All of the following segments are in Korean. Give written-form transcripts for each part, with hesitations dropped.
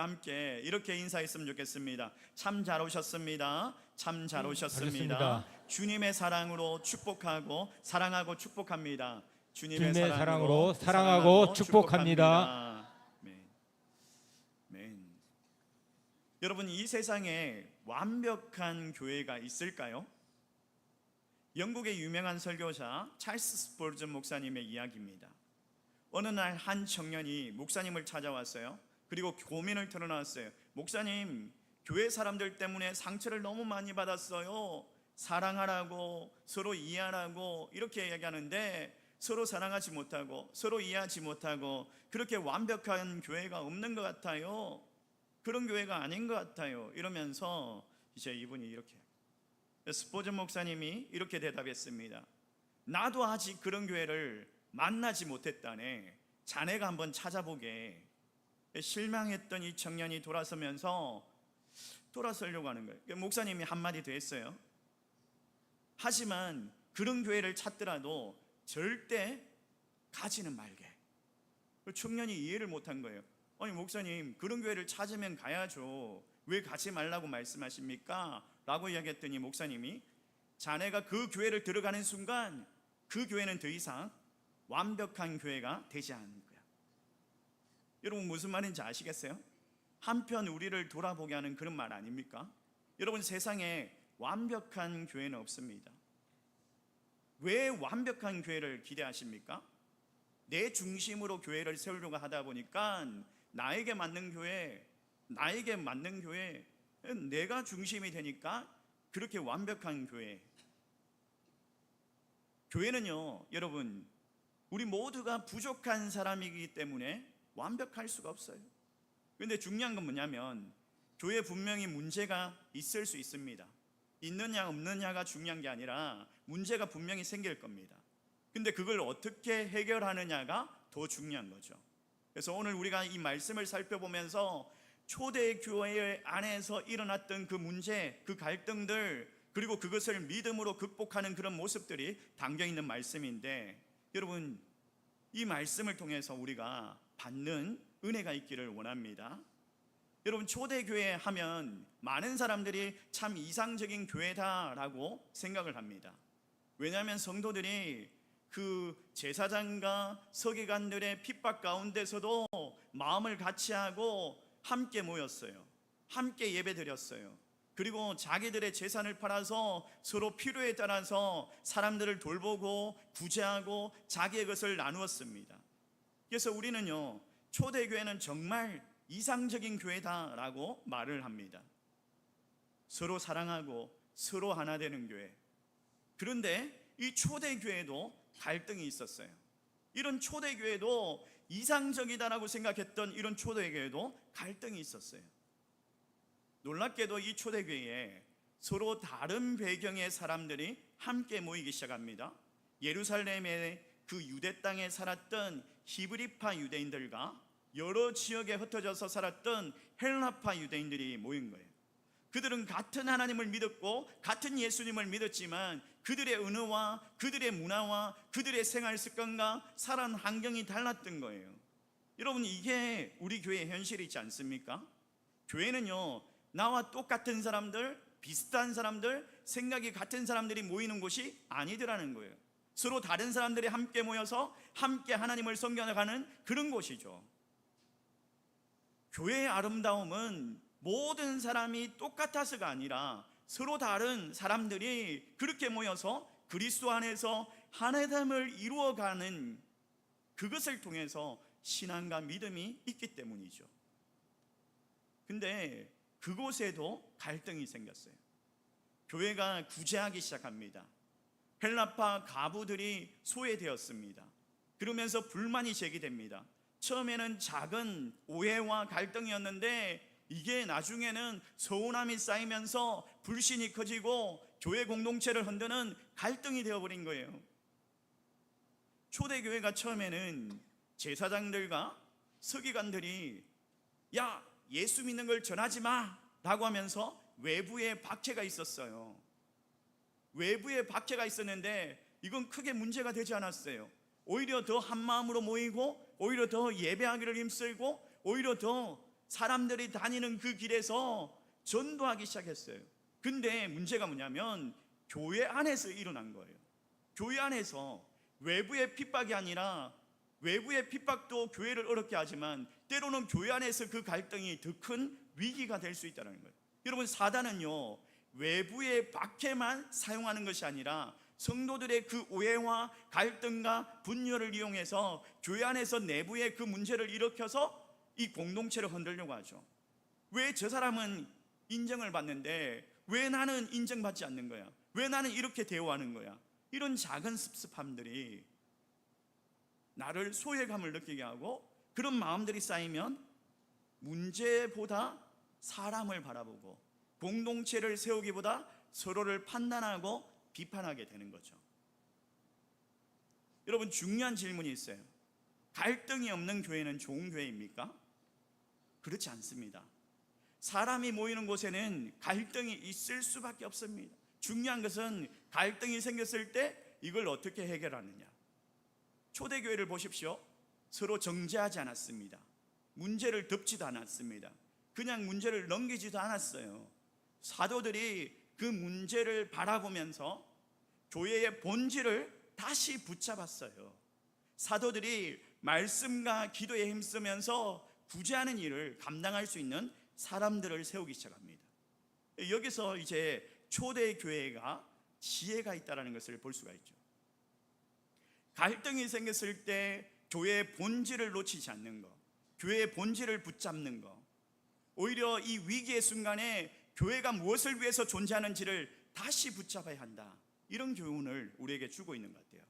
함께 이렇게 인사했으면 좋겠습니다. 참 잘 오셨습니다. 참 잘 오셨습니다. 알겠습니다. 주님의 사랑으로 축복하고 사랑하고 축복합니다. 주님의 사랑으로 사랑하고 축복합니다. 아멘. 아멘. 여러분, 이 세상에 완벽한 교회가 있을까요? 영국의 유명한 설교자 찰스 스폴전 목사님의 이야기입니다. 어느 날 한 청년이 목사님을 찾아왔어요. 그리고 고민을 털어놨어요. 목사님, 교회 사람들 때문에 상처를 너무 많이 받았어요. 사랑하라고, 서로 이해하라고 이렇게 얘기하는데 서로 사랑하지 못하고 서로 이해하지 못하고 그렇게 완벽한 교회가 없는 것 같아요. 그런 교회가 아닌 것 같아요. 이러면서 이제 이분이 이렇게, 스포전 목사님이 이렇게 대답했습니다. 나도 아직 그런 교회를 만나지 못했다네. 자네가 한번 찾아보게. 실망했던 이 청년이 돌아서려고 하는 거예요. 목사님이 한마디 더 했어요. 하지만 그런 교회를 찾더라도 절대 가지는 말게. 청년이 이해를 못한 거예요. 아니 목사님, 그런 교회를 찾으면 가야죠. 왜 가지 말라고 말씀하십니까? 라고 이야기했더니 목사님이, 자네가 그 교회를 들어가는 순간 그 교회는 더 이상 완벽한 교회가 되지 않는 거야. 여러분, 무슨 말인지 아시겠어요? 한편 우리를 돌아보게 하는 그런 말 아닙니까? 여러분, 세상에 완벽한 교회는 없습니다. 왜 완벽한 교회를 기대하십니까? 내 중심으로 교회를 세우려고 하다 보니까 나에게 맞는 교회, 내가 중심이 되니까 그렇게 완벽한 교회. 교회는요, 여러분, 우리 모두가 부족한 사람이기 때문에 완벽할 수가 없어요. 그런데 중요한 건 뭐냐면, 교회 분명히 문제가 있을 수 있습니다. 있느냐 없느냐가 중요한 게 아니라 문제가 분명히 생길 겁니다. 근데 그걸 어떻게 해결하느냐가 더 중요한 거죠. 그래서 오늘 우리가 이 말씀을 살펴보면서 초대교회 안에서 일어났던 그 문제, 그 갈등들, 그리고 그것을 믿음으로 극복하는 그런 모습들이 담겨있는 말씀인데, 여러분, 이 말씀을 통해서 우리가 받는 은혜가 있기를 원합니다. 여러분, 초대교회 하면 많은 사람들이 참 이상적인 교회다라고 생각을 합니다. 왜냐하면 성도들이 그 제사장과 서기관들의 핍박 가운데서도 마음을 같이하고 함께 모였어요. 함께 예배드렸어요. 그리고 자기들의 재산을 팔아서 서로 필요에 따라서 사람들을 돌보고 구제하고 자기의 것을 나누었습니다. 그래서 우리는요, 초대교회는 정말 이상적인 교회다라고 말을 합니다. 서로 사랑하고 서로 하나 되는 교회. 그런데 이 초대교회도 갈등이 있었어요. 이런 초대교회도 이상적이다라고 생각했던 이런 초대교회도 갈등이 있었어요. 놀랍게도 이 초대교회에 서로 다른 배경의 사람들이 함께 모이기 시작합니다. 예루살렘의 그 유대 땅에 살았던 히브리파 유대인들과 여러 지역에 흩어져서 살았던 헬라파 유대인들이 모인 거예요. 그들은 같은 하나님을 믿었고 같은 예수님을 믿었지만 그들의 언어와 그들의 문화와 그들의 생활 습관과 살아온 환경이 달랐던 거예요. 여러분, 이게 우리 교회의 현실이지 않습니까? 교회는요, 나와 똑같은 사람들, 비슷한 사람들, 생각이 같은 사람들이 모이는 곳이 아니더라는 거예요. 서로 다른 사람들이 함께 모여서 함께 하나님을 섬겨나가는 그런 곳이죠. 교회의 아름다움은 모든 사람이 똑같아서가 아니라 서로 다른 사람들이 그렇게 모여서 그리스도 안에서 하나됨을 이루어가는 그것을 통해서 신앙과 믿음이 있기 때문이죠. 근데 그곳에도 갈등이 생겼어요. 교회가 구제하기 시작합니다. 헬라파 가부들이 소외되었습니다. 그러면서 불만이 제기됩니다. 처음에는 작은 오해와 갈등이었는데 이게 나중에는 서운함이 쌓이면서 불신이 커지고 교회 공동체를 흔드는 갈등이 되어버린 거예요. 초대교회가 처음에는 제사장들과 서기관들이 야, 예수 믿는 걸 전하지 마 라고 하면서 외부에 박해가 있었어요. 외부에 박해가 있었는데 이건 크게 문제가 되지 않았어요. 오히려 더 한마음으로 모이고 오히려 더 예배하기를 힘쓰고 오히려 더 사람들이 다니는 그 길에서 전도하기 시작했어요. 근데 문제가 뭐냐면 교회 안에서 일어난 거예요. 교회 안에서 외부의 핍박이 아니라, 외부의 핍박도 교회를 어렵게 하지만 때로는 교회 안에서 그 갈등이 더 큰 위기가 될 수 있다는 거예요. 여러분, 사단은요 외부의 박해만 사용하는 것이 아니라 성도들의 그 오해와 갈등과 분열을 이용해서 교회 안에서 내부의 그 문제를 일으켜서 이 공동체를 흔들려고 하죠. 왜 저 사람은 인정을 받는데 왜 나는 인정받지 않는 거야? 왜 나는 이렇게 대우하는 거야? 이런 작은 습습함들이 나를 소외감을 느끼게 하고, 그런 마음들이 쌓이면 문제보다 사람을 바라보고 공동체를 세우기보다 서로를 판단하고 비판하게 되는 거죠. 여러분, 중요한 질문이 있어요. 갈등이 없는 교회는 좋은 교회입니까? 그렇지 않습니다. 사람이 모이는 곳에는 갈등이 있을 수밖에 없습니다. 중요한 것은 갈등이 생겼을 때 이걸 어떻게 해결하느냐. 초대교회를 보십시오. 서로 정죄하지 않았습니다. 문제를 덮지도 않았습니다. 그냥 문제를 넘기지도 않았어요. 사도들이 그 문제를 바라보면서 교회의 본질을 다시 붙잡았어요. 사도들이 말씀과 기도에 힘쓰면서 구제하는 일을 감당할 수 있는 사람들을 세우기 시작합니다. 여기서 이제 초대교회가 지혜가 있다는 것을 볼 수가 있죠. 갈등이 생겼을 때 교회의 본질을 놓치지 않는 것, 교회의 본질을 붙잡는 것, 오히려 이 위기의 순간에 교회가 무엇을 위해서 존재하는지를 다시 붙잡아야 한다, 이런 교훈을 우리에게 주고 있는 것 같아요.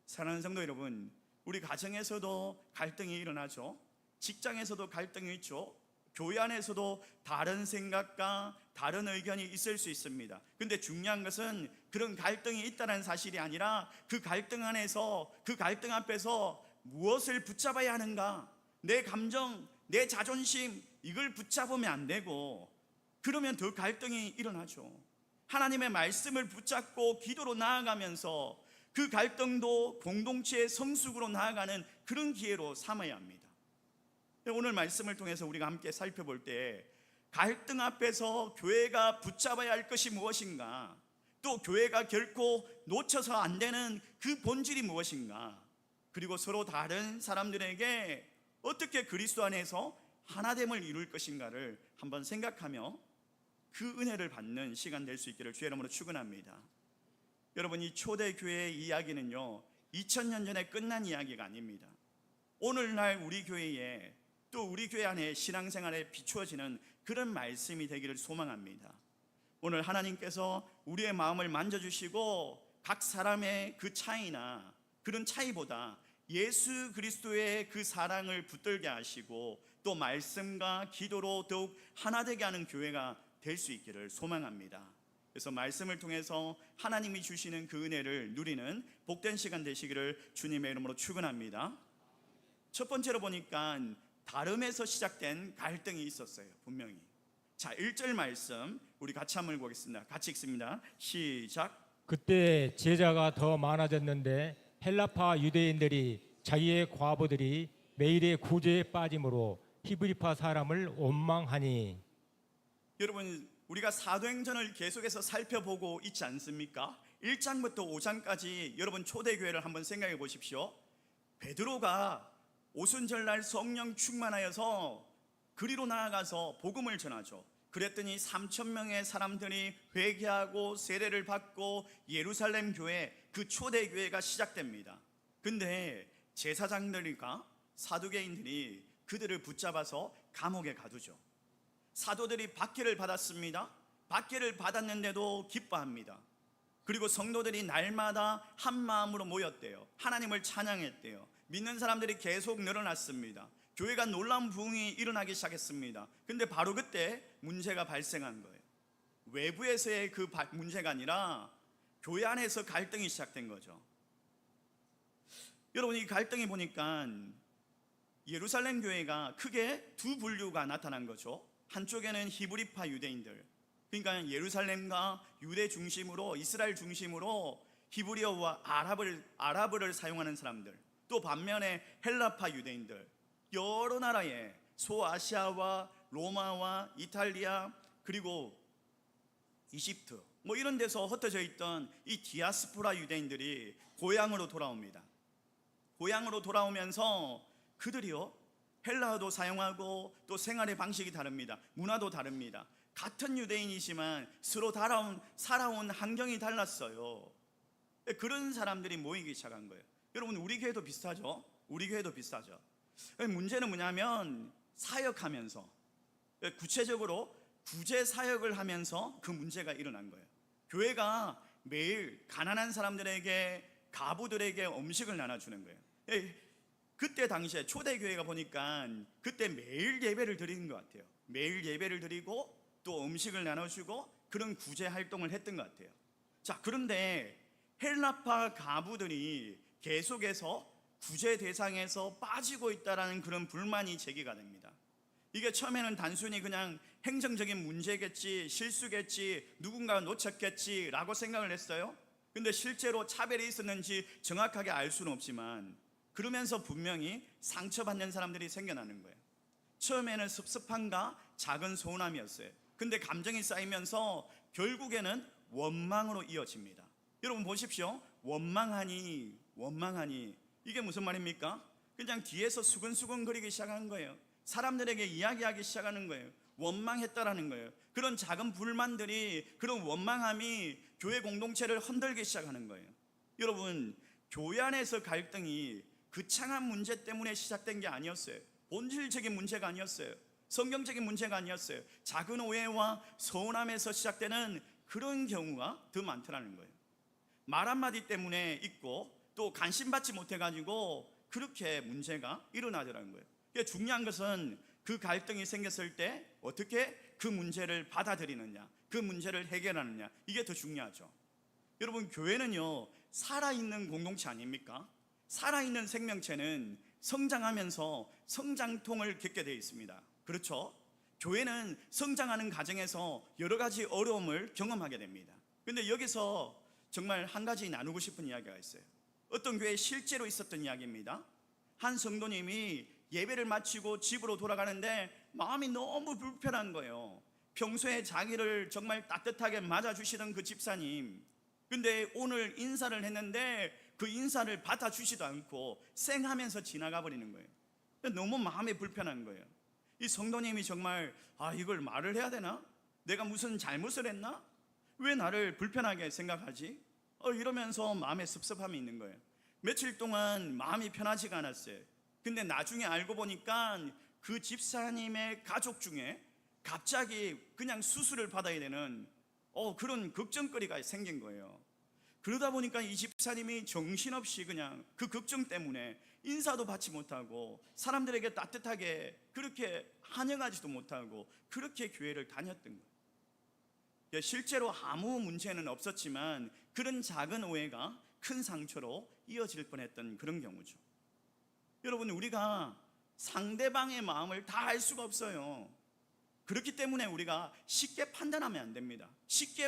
사랑하는 성도 여러분, 우리 가정에서도 갈등이 일어나죠. 직장에서도 갈등이 있죠. 교회 안에서도 다른 생각과 다른 의견이 있을 수 있습니다. 근데 중요한 것은 그런 갈등이 있다는 사실이 아니라 그 갈등 안에서, 그 갈등 앞에서 무엇을 붙잡아야 하는가, 내 감정, 내 자존심, 이걸 붙잡으면 안 되고, 그러면 더 갈등이 일어나죠. 하나님의 말씀을 붙잡고 기도로 나아가면서 그 갈등도 공동체의 성숙으로 나아가는 그런 기회로 삼아야 합니다. 오늘 말씀을 통해서 우리가 함께 살펴볼 때 갈등 앞에서 교회가 붙잡아야 할 것이 무엇인가, 또 교회가 결코 놓쳐서 안 되는 그 본질이 무엇인가, 그리고 서로 다른 사람들에게 어떻게 그리스도 안에서 하나됨을 이룰 것인가를 한번 생각하며 그 은혜를 받는 시간 될 수 있기를 주의 이름으로 축원합니다. 여러분, 이 초대교회의 이야기는요 2000년 전에 끝난 이야기가 아닙니다. 오늘날 우리 교회에, 또 우리 교회 안에 신앙생활에 비추어지는 그런 말씀이 되기를 소망합니다. 오늘 하나님께서 우리의 마음을 만져주시고 각 사람의 그 차이나 그런 차이보다 예수 그리스도의 그 사랑을 붙들게 하시고 또 말씀과 기도로 더욱 하나 되게 하는 교회가 될 수 있기를 소망합니다. 그래서 말씀을 통해서 하나님이 주시는 그 은혜를 누리는 복된 시간 되시기를 주님의 이름으로 축원합니다. 첫 번째로 보니까 다름에서 시작된 갈등이 있었어요. 분명히. 자, 1절 말씀 우리 같이 한번 읽어보겠습니다. 같이 읽습니다. 시작. 그때 제자가 더 많아졌는데 헬라파 유대인들이 자기의 과부들이 매일의 구제에 빠짐으로 히브리파 사람을 원망하니. 여러분, 우리가 사도행전을 계속해서 살펴보고 있지 않습니까? 1장부터 5장까지 여러분 초대교회를 한번 생각해 보십시오. 베드로가 오순절날 성령 충만하여서 그리로 나아가서 복음을 전하죠. 그랬더니 3,000명의 사람들이 회개하고 세례를 받고 예루살렘 교회, 그 초대교회가 시작됩니다. 근데 제사장들과 사두개인들이 그들을 붙잡아서 감옥에 가두죠. 사도들이 박해를 받았습니다. 박해를 받았는데도 기뻐합니다. 그리고 성도들이 날마다 한 마음으로 모였대요. 하나님을 찬양했대요. 믿는 사람들이 계속 늘어났습니다. 교회가 놀라운 부흥이 일어나기 시작했습니다. 근데 바로 그때 문제가 발생한 거예요. 외부에서의 그 문제가 아니라 교회 안에서 갈등이 시작된 거죠. 여러분, 이 갈등이 보니까 예루살렘 교회가 크게 두 분류가 나타난 거죠. 한쪽에는 히브리파 유대인들, 그러니까 예루살렘과 유대 중심으로, 이스라엘 중심으로 히브리어와 아랍어를 사용하는 사람들, 또 반면에 헬라파 유대인들, 여러 나라의 소아시아와 로마와 이탈리아 그리고 이집트 뭐 이런 데서 흩어져 있던 이 디아스포라 유대인들이 고향으로 돌아옵니다. 고향으로 돌아오면서 그들이요 헬라어도 사용하고 또 생활의 방식이 다릅니다. 문화도 다릅니다. 같은 유대인이지만 서로 살아온 환경이 달랐어요. 그런 사람들이 모이기 시작한 거예요. 여러분 우리 교회도 비슷하죠? 우리 교회도 비슷하죠. 문제는 뭐냐면 사역하면서 구체적으로 구제 사역을 하면서 그 문제가 일어난 거예요. 교회가 매일 가난한 사람들에게 가부들에게 음식을 나눠주는 거예요. 그때 당시에 초대교회가 보니까 그때 매일 예배를 드리는 것 같아요. 매일 예배를 드리고 또 음식을 나눠주고 그런 구제 활동을 했던 것 같아요. 자, 그런데 헬라파 가부들이 계속해서 구제 대상에서 빠지고 있다는 그런 불만이 제기가 됩니다. 이게 처음에는 단순히 그냥 행정적인 문제겠지, 실수겠지, 누군가가 놓쳤겠지 라고 생각을 했어요. 근데 실제로 차별이 있었는지 정확하게 알 수는 없지만 그러면서 분명히 상처받는 사람들이 생겨나는 거예요. 처음에는 섭섭함과 작은 서운함이었어요. 근데 감정이 쌓이면서 결국에는 원망으로 이어집니다. 여러분 보십시오. 원망하니 이게 무슨 말입니까? 그냥 뒤에서 수근수근 거리기 시작한 거예요. 사람들에게 이야기하기 시작하는 거예요. 원망했다라는 거예요. 그런 작은 불만들이, 그런 원망함이 교회 공동체를 흔들기 시작하는 거예요. 여러분, 교회 안에서 갈등이 거창한 문제 때문에 시작된 게 아니었어요. 본질적인 문제가 아니었어요. 성경적인 문제가 아니었어요. 작은 오해와 서운함에서 시작되는 그런 경우가 더 많더라는 거예요. 말 한마디 때문에 있고 또 관심받지 못해가지고 그렇게 문제가 일어나더라는 거예요. 그러니까 중요한 것은 그 갈등이 생겼을 때 어떻게 그 문제를 받아들이느냐, 그 문제를 해결하느냐, 이게 더 중요하죠. 여러분, 교회는요 살아있는 공동체 아닙니까? 살아있는 생명체는 성장하면서 성장통을 겪게 되어 있습니다. 그렇죠? 교회는 성장하는 과정에서 여러 가지 어려움을 경험하게 됩니다. 그런데 여기서 정말 한 가지 나누고 싶은 이야기가 있어요. 어떤 교회에 실제로 있었던 이야기입니다. 한 성도님이 예배를 마치고 집으로 돌아가는데 마음이 너무 불편한 거예요. 평소에 자기를 정말 따뜻하게 맞아주시던 그 집사님, 근데 오늘 인사를 했는데 그 인사를 받아주지도 않고 쌩하면서 지나가 버리는 거예요. 너무 마음이 불편한 거예요. 이 성도님이 정말 이걸 말을 해야 되나? 내가 무슨 잘못을 했나? 왜 나를 불편하게 생각하지? 이러면서 마음에 섭섭함이 있는 거예요. 며칠 동안 마음이 편하지가 않았어요. 근데 나중에 알고 보니까 그 집사님의 가족 중에 갑자기 그냥 수술을 받아야 되는 그런 걱정거리가 생긴 거예요. 그러다 보니까 이 집사님이 정신없이 그냥 그 걱정 때문에 인사도 받지 못하고 사람들에게 따뜻하게 그렇게 환영하지도 못하고 그렇게 교회를 다녔던 거예요. 실제로 아무 문제는 없었지만 그런 작은 오해가 큰 상처로 이어질 뻔했던 그런 경우죠. 여러분, 우리가 상대방의 마음을 다 알 수가 없어요. 그렇기 때문에 우리가 쉽게 판단하면 안 됩니다. 쉽게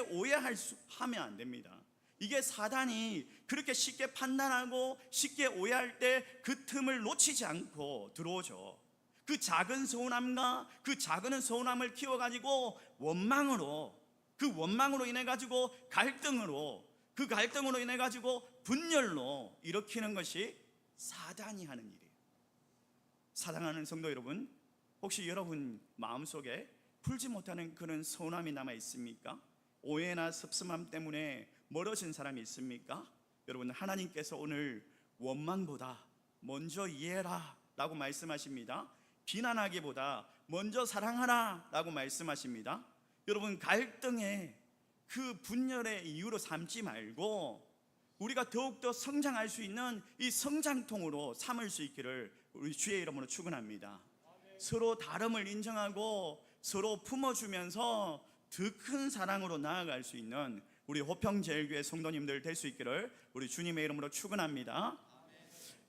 하면 안 됩니다. 이게 사단이 그렇게 쉽게 판단하고 쉽게 오해할 때 그 틈을 놓치지 않고 들어오죠. 그 작은 서운함과 그 작은 서운함을 키워가지고 그 원망으로 인해 가지고 그 갈등으로 인해 가지고 분열로 일으키는 것이 사단이 하는 일이에요. 사랑하는 성도 여러분, 혹시 여러분 마음속에 풀지 못하는 그런 서운함이 남아 있습니까? 오해나 섭섭함 때문에 멀어진 사람이 있습니까? 여러분, 하나님께서 오늘 원망보다 먼저 이해해라 라고 말씀하십니다. 비난하기보다 먼저 사랑하라 라고 말씀하십니다. 여러분, 갈등에 그 분열의 이유로 삼지 말고 우리가 더욱더 성장할 수 있는 이 성장통으로 삼을 수 있기를 우리 주의 이름으로 축원합니다. 서로 다름을 인정하고 서로 품어주면서 더 큰 사랑으로 나아갈 수 있는 우리 호평제일교회 성도님들 될 수 있기를 우리 주님의 이름으로 축원합니다.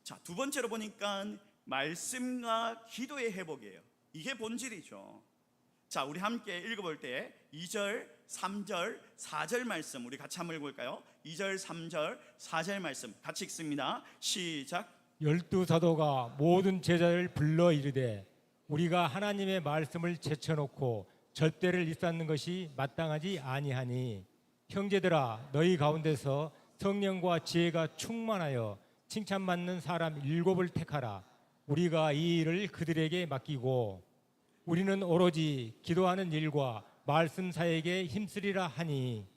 자, 두 번째로 보니까 말씀과 기도의 회복이에요. 이게 본질이죠. 자, 우리 함께 읽어볼 때 2절, 3절, 4절 말씀 우리 같이 한번 읽어볼까요? 2절, 3절, 4절 말씀 같이 읽습니다. 시작. 12 사도가 모든 제자를 불러 이르되 우리가 하나님의 말씀을 제쳐놓고 절대를 일삼는 것이 마땅하지 아니하니 형제들아 너희 가운데서 성령과 지혜가 충만하여 칭찬받는 사람 7을 택하라. 우리가 이 일을 그들에게 맡기고 우리는 오로지 기도하는 일과 말씀 사역에 힘쓰리라 하니.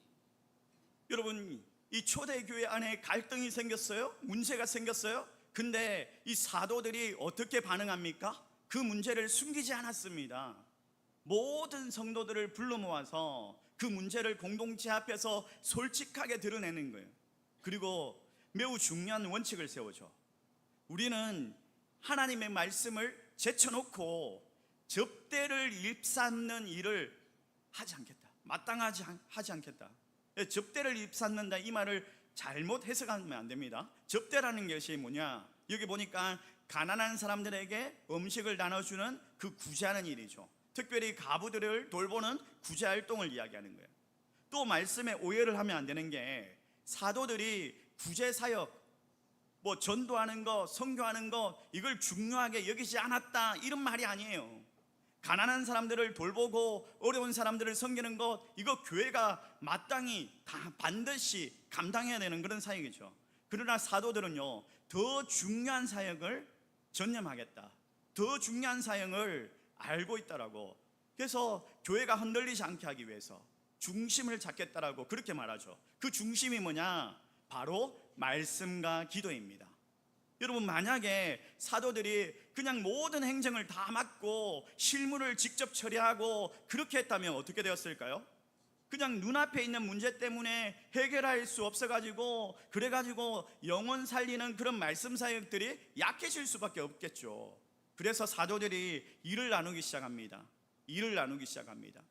여러분, 이 초대교회 안에 갈등이 생겼어요. 문제가 생겼어요. 근데 이 사도들이 어떻게 반응합니까? 그 문제를 숨기지 않았습니다. 모든 성도들을 불러 모아서 그 문제를 공동체 앞에서 솔직하게 드러내는 거예요. 그리고 매우 중요한 원칙을 세우죠. 우리는 하나님의 말씀을 제쳐놓고 접대를 일삼는 일을 하지 않겠다. 마땅하지 하지 않겠다. 접대를 일삼는다 이 말을 잘못 해석하면 안 됩니다. 접대라는 것이 뭐냐? 여기 보니까 가난한 사람들에게 음식을 나눠주는 그 구제하는 일이죠. 특별히 가부들을 돌보는 구제 활동을 이야기하는 거예요. 또 말씀에 오해를 하면 안 되는 게 사도들이 구제 사역, 뭐 전도하는 거, 선교하는 거 이걸 중요하게 여기지 않았다 이런 말이 아니에요. 가난한 사람들을 돌보고 어려운 사람들을 섬기는 것 이거 교회가 마땅히 다 반드시 감당해야 되는 그런 사역이죠. 그러나 사도들은요 더 중요한 사역을 전념하겠다. 더 중요한 사역을 알고 있다라고. 그래서 교회가 흔들리지 않게 하기 위해서 중심을 잡겠다라고 그렇게 말하죠. 그 중심이 뭐냐? 바로 말씀과 기도입니다. 여러분, 만약에 사도들이 그냥 모든 행정을 다 맡고 실무를 직접 처리하고 그렇게 했다면 어떻게 되었을까요? 그냥 눈앞에 있는 문제 때문에 해결할 수 없어가지고 그래가지고 영혼 살리는 그런 말씀 사역들이 약해질 수밖에 없겠죠. 그래서 사도들이 일을 나누기 시작합니다. 일을 나누기 시작합니다.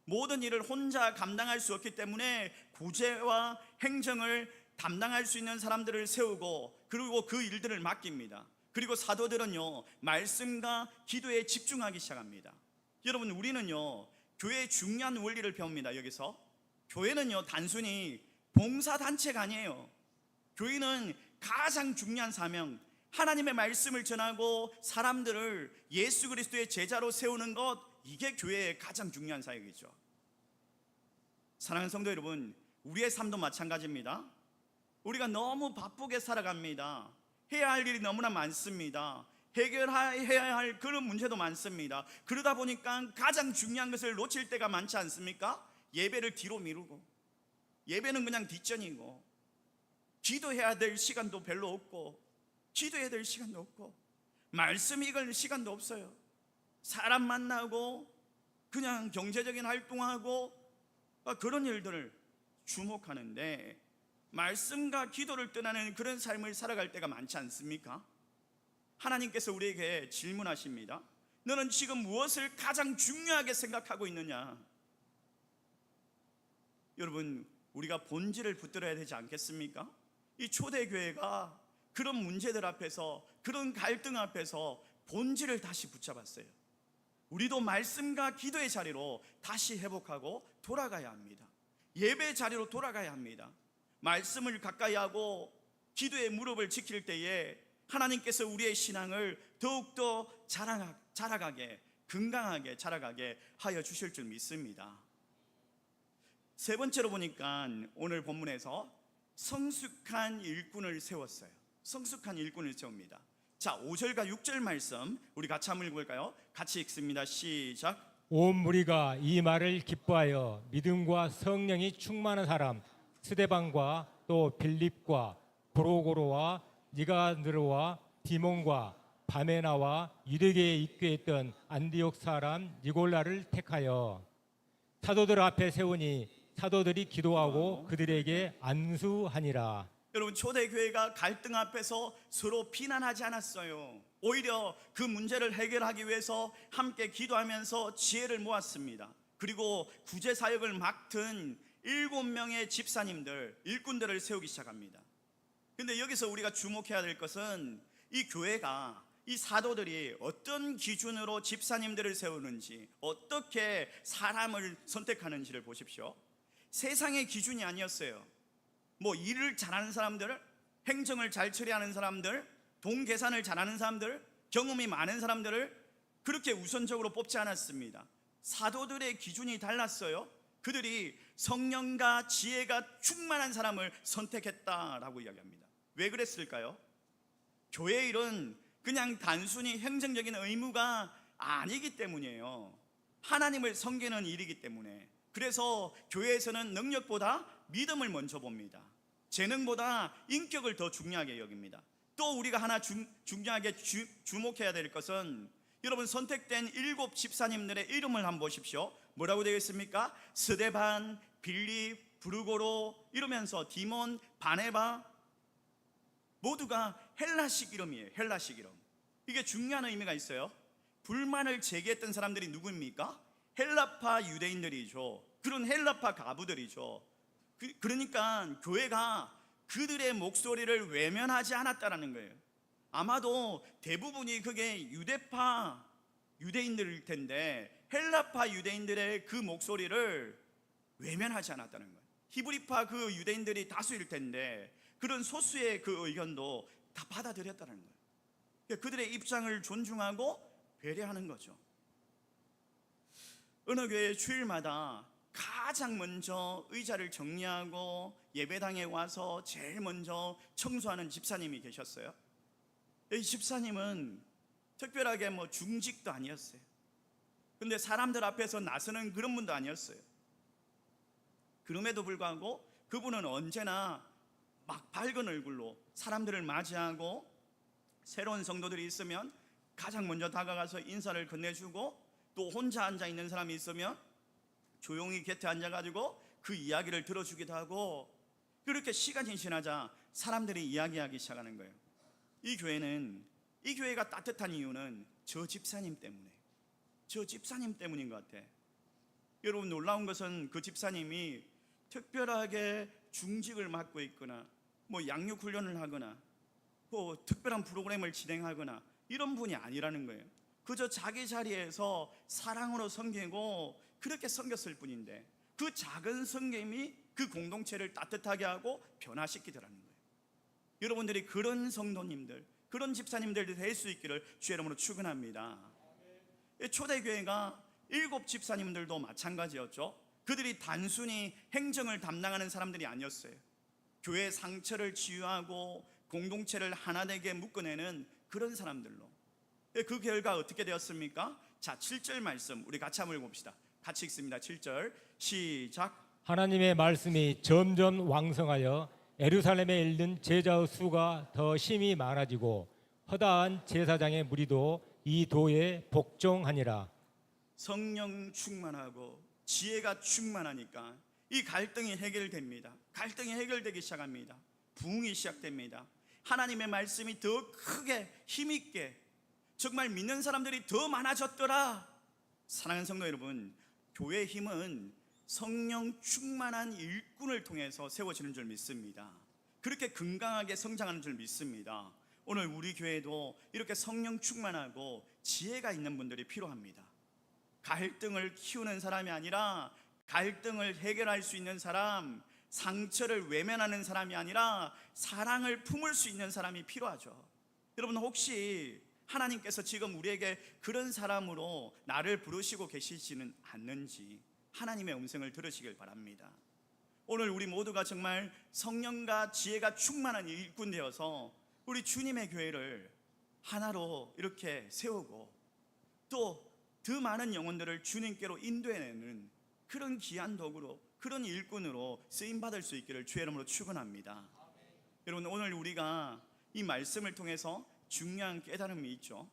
모든 일을 혼자 감당할 수 없기 때문에 구제와 행정을 담당할 수 있는 사람들을 세우고 그리고 그 일들을 맡깁니다. 그리고 사도들은요 말씀과 기도에 집중하기 시작합니다. 여러분, 우리는요 교회의 중요한 원리를 배웁니다. 여기서 교회는요 단순히 봉사단체가 아니에요. 교회는 가장 중요한 사명, 하나님의 말씀을 전하고 사람들을 예수 그리스도의 제자로 세우는 것, 이게 교회의 가장 중요한 사역이죠. 사랑하는 성도 여러분, 우리의 삶도 마찬가지입니다. 우리가 너무 바쁘게 살아갑니다. 해야 할 일이 너무나 많습니다. 해결해야 할 그런 문제도 많습니다. 그러다 보니까 가장 중요한 것을 놓칠 때가 많지 않습니까? 예배를 뒤로 미루고, 예배는 그냥 뒷전이고, 기도해야 될 시간도 별로 없고, 기도해야 될 시간도 없고, 말씀 읽을 시간도 없어요. 사람 만나고 그냥 경제적인 활동하고 그런 일들을 주목하는데 말씀과 기도를 떠나는 그런 삶을 살아갈 때가 많지 않습니까? 하나님께서 우리에게 질문하십니다. 너는 지금 무엇을 가장 중요하게 생각하고 있느냐? 여러분, 우리가 본질을 붙들어야 되지 않겠습니까? 이 초대교회가 그런 문제들 앞에서, 그런 갈등 앞에서 본질을 다시 붙잡았어요. 우리도 말씀과 기도의 자리로 다시 회복하고 돌아가야 합니다. 예배의 자리로 돌아가야 합니다. 말씀을 가까이 하고 기도의 무릎을 지킬 때에 하나님께서 우리의 신앙을 더욱더 자라가게, 건강하게 자라가게 하여 주실 줄 믿습니다. 세 번째로 보니까 오늘 본문에서 성숙한 일꾼을 세웠어요. 성숙한 일꾼을 세웁니다. 자, 5절과 6절 말씀 우리 같이 한번 읽어볼까요? 같이 읽습니다. 시작. 온 무리가 이 말을 기뻐하여 믿음과 성령이 충만한 사람 스데반과 또 빌립과 브로고로와 니가느로와 디몬과 바메나와 유대교에 입교했던 안디옥 사람 니골라를 택하여 사도들 앞에 세우니 사도들이 기도하고 그들에게 안수하니라. 여러분, 초대교회가 갈등 앞에서 서로 비난하지 않았어요. 오히려 그 문제를 해결하기 위해서 함께 기도하면서 지혜를 모았습니다. 그리고 구제 사역을 맡은 7명의 집사님들, 일꾼들을 세우기 시작합니다. 근데 여기서 우리가 주목해야 될 것은 이 교회가, 이 사도들이 어떤 기준으로 집사님들을 세우는지, 어떻게 사람을 선택하는지를 보십시오. 세상의 기준이 아니었어요. 뭐 일을 잘하는 사람들, 행정을 잘 처리하는 사람들, 돈 계산을 잘하는 사람들, 경험이 많은 사람들을 그렇게 우선적으로 뽑지 않았습니다. 사도들의 기준이 달랐어요. 그들이 성령과 지혜가 충만한 사람을 선택했다라고 이야기합니다. 왜 그랬을까요? 교회 일은 그냥 단순히 행정적인 의무가 아니기 때문이에요. 하나님을 섬기는 일이기 때문에. 그래서 교회에서는 능력보다 믿음을 먼저 봅니다. 재능보다 인격을 더 중요하게 여깁니다. 또 우리가 하나 중요하게 주목해야 될 것은, 여러분 선택된 7 집사님들의 이름을 한번 보십시오. 뭐라고 되어 있습니까? 스데반, 빌립, 브루고로 이러면서 디몬, 바네바, 모두가 헬라식 이름이에요. 헬라식 이름. 이게 중요한 의미가 있어요. 불만을 제기했던 사람들이 누구입니까? 헬라파 유대인들이죠. 그런 헬라파 가부들이죠. 그러니까 교회가 그들의 목소리를 외면하지 않았다라는 거예요. 아마도 대부분이 그게 유대파 유대인들일 텐데 헬라파 유대인들의 그 목소리를 외면하지 않았다는 거예요. 히브리파 그 유대인들이 다수일 텐데 그런 소수의 그 의견도 다 받아들였다는 거예요. 그러니까 그들의 입장을 존중하고 배려하는 거죠. 어느 교회 주일마다 가장 먼저 의자를 정리하고 예배당에 와서 제일 먼저 청소하는 집사님이 계셨어요. 이 집사님은 특별하게 중직도 아니었어요. 근데 사람들 앞에서 나서는 그런 분도 아니었어요. 그럼에도 불구하고 그분은 언제나 막 밝은 얼굴로 사람들을 맞이하고 새로운 성도들이 있으면 가장 먼저 다가가서 인사를 건네주고, 또 혼자 앉아있는 사람이 있으면 조용히 곁에 앉아가지고 그 이야기를 들어주기도 하고, 그렇게 시간이 지나자 사람들이 이야기하기 시작하는 거예요. 이 교회가 따뜻한 이유는 저 집사님 때문에, 저 집사님 때문인 것 같아. 여러분 놀라운 것은 그 집사님이 특별하게 중직을 맡고 있거나 양육 훈련을 하거나 특별한 프로그램을 진행하거나 이런 분이 아니라는 거예요. 그저 자기 자리에서 사랑으로 섬기고 그렇게 섬겼을 뿐인데, 그 작은 섬김이 그 공동체를 따뜻하게 하고 변화시키더라는 거예요. 여러분들이 그런 성도님들, 그런 집사님들이 될 수 있기를 주의 이름으로 축원합니다. 초대교회가 7 집사님들도 마찬가지였죠. 그들이 단순히 행정을 담당하는 사람들이 아니었어요. 교회의 상처를 치유하고 공동체를 하나되게 묶어내는 그런 사람들로. 그 결과 어떻게 되었습니까? 자, 7절 말씀 우리 같이 한번 읽어봅시다. 같이 읽습니다. 7절 시작. 하나님의 말씀이 점점 왕성하여 예루살렘에 이르는 제자의 수가 더 심히 많아지고 허다한 제사장의 무리도 이 도에 복종하니라. 성령 충만하고 지혜가 충만하니까 이 갈등이 해결됩니다. 갈등이 해결되기 시작합니다. 부흥이 시작됩니다. 하나님의 말씀이 더 크게 힘있게, 정말 믿는 사람들이 더 많아졌더라. 사랑하는 성도 여러분, 교회의 힘은 성령 충만한 일꾼을 통해서 세워지는 줄 믿습니다. 그렇게 건강하게 성장하는 줄 믿습니다. 오늘 우리 교회도 이렇게 성령 충만하고 지혜가 있는 분들이 필요합니다. 갈등을 키우는 사람이 아니라 갈등을 해결할 수 있는 사람, 상처를 외면하는 사람이 아니라 사랑을 품을 수 있는 사람이 필요하죠. 여러분 혹시 하나님께서 지금 우리에게 그런 사람으로 나를 부르시고 계시지는 않는지 하나님의 음성을 들으시길 바랍니다. 오늘 우리 모두가 정말 성령과 지혜가 충만한 일꾼 되어서 우리 주님의 교회를 하나로 이렇게 세우고 또 더 많은 영혼들을 주님께로 인도해내는 그런 귀한 도구로, 그런 일꾼으로 쓰임받을 수 있기를 주의 이름으로 축원합니다. 여러분 오늘 우리가 이 말씀을 통해서 중요한 깨달음이 있죠.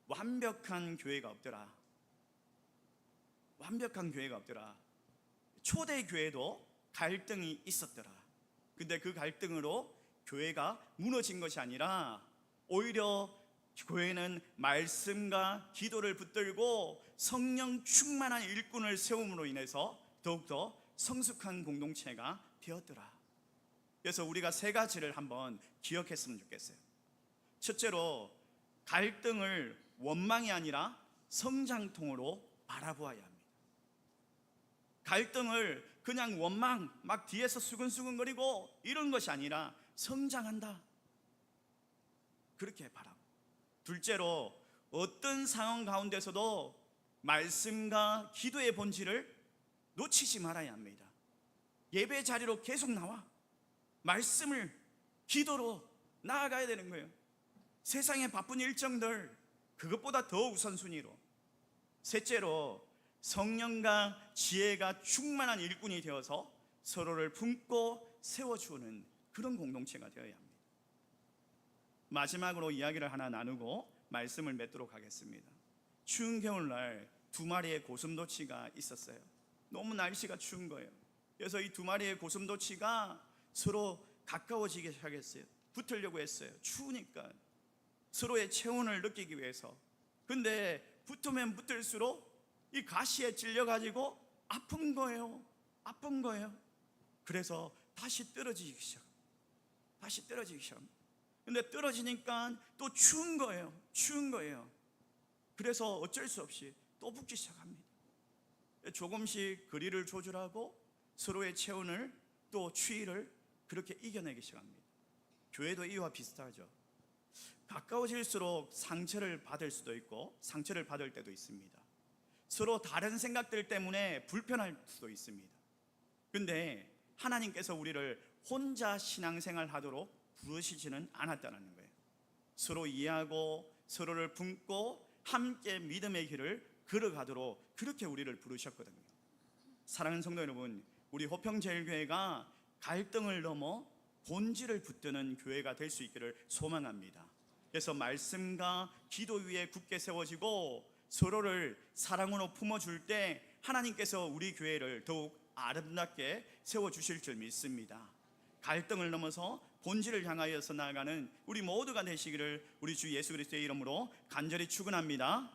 완벽한 교회가 없더라. 완벽한 교회가 없더라. 초대 교회도 갈등이 있었더라. 근데 그 갈등으로 교회가 무너진 것이 아니라 오히려 교회는 말씀과 기도를 붙들고 성령 충만한 일꾼을 세움으로 인해서 더욱더 성숙한 공동체가 되었더라. 그래서 우리가 3가지를 한번 기억했으면 좋겠어요. 첫째로 갈등을 원망이 아니라 성장통으로 바라보아야 합니다. 갈등을 그냥 원망, 막 뒤에서 수근수근거리고 이런 것이 아니라 성장한다, 그렇게 바라보. 둘째로 어떤 상황 가운데서도 말씀과 기도의 본질을 놓치지 말아야 합니다. 예배 자리로 계속 나와 말씀을 기도로 나아가야 되는 거예요. 세상의 바쁜 일정들 그것보다 더 우선순위로. 셋째로, 성령과 지혜가 충만한 일꾼이 되어서 서로를 품고 세워주는 그런 공동체가 되어야 합니다. 마지막으로 이야기를 하나 나누고 말씀을 맺도록 하겠습니다. 추운 겨울날 2마리의 고슴도치가 있었어요. 너무 날씨가 추운 거예요. 그래서 이 2마리의 고슴도치가 서로 가까워지기 시작했어요. 붙으려고 했어요. 추우니까 서로의 체온을 느끼기 위해서. 근데 붙으면 붙을수록 이 가시에 찔려가지고 아픈 거예요. 아픈 거예요. 그래서 다시 떨어지기 시작합니다. 다시 떨어지기 시작합니다. 근데 떨어지니까 또 추운 거예요. 추운 거예요. 그래서 어쩔 수 없이 또 붙기 시작합니다. 조금씩 거리를 조절하고 서로의 체온을 또 추위를 그렇게 이겨내기 시작합니다. 교회도 이와 비슷하죠. 가까워질수록 상처를 받을 수도 있고 상처를 받을 때도 있습니다. 서로 다른 생각들 때문에 불편할 수도 있습니다. 근데 하나님께서 우리를 혼자 신앙생활 하도록 부르시지는 않았다는 거예요. 서로 이해하고 서로를 품고 함께 믿음의 길을 걸어가도록 그렇게 우리를 부르셨거든요. 사랑하는 성도 여러분, 우리 호평제일교회가 갈등을 넘어 본질을 붙드는 교회가 될 수 있기를 소망합니다. 그래서 말씀과 기도 위에 굳게 세워지고 서로를 사랑으로 품어줄 때 하나님께서 우리 교회를 더욱 아름답게 세워주실 줄 믿습니다. 갈등을 넘어서 본질을 향하여서 나아가는 우리 모두가 되시기를 우리 주 예수 그리스도의 이름으로 간절히 축원합니다.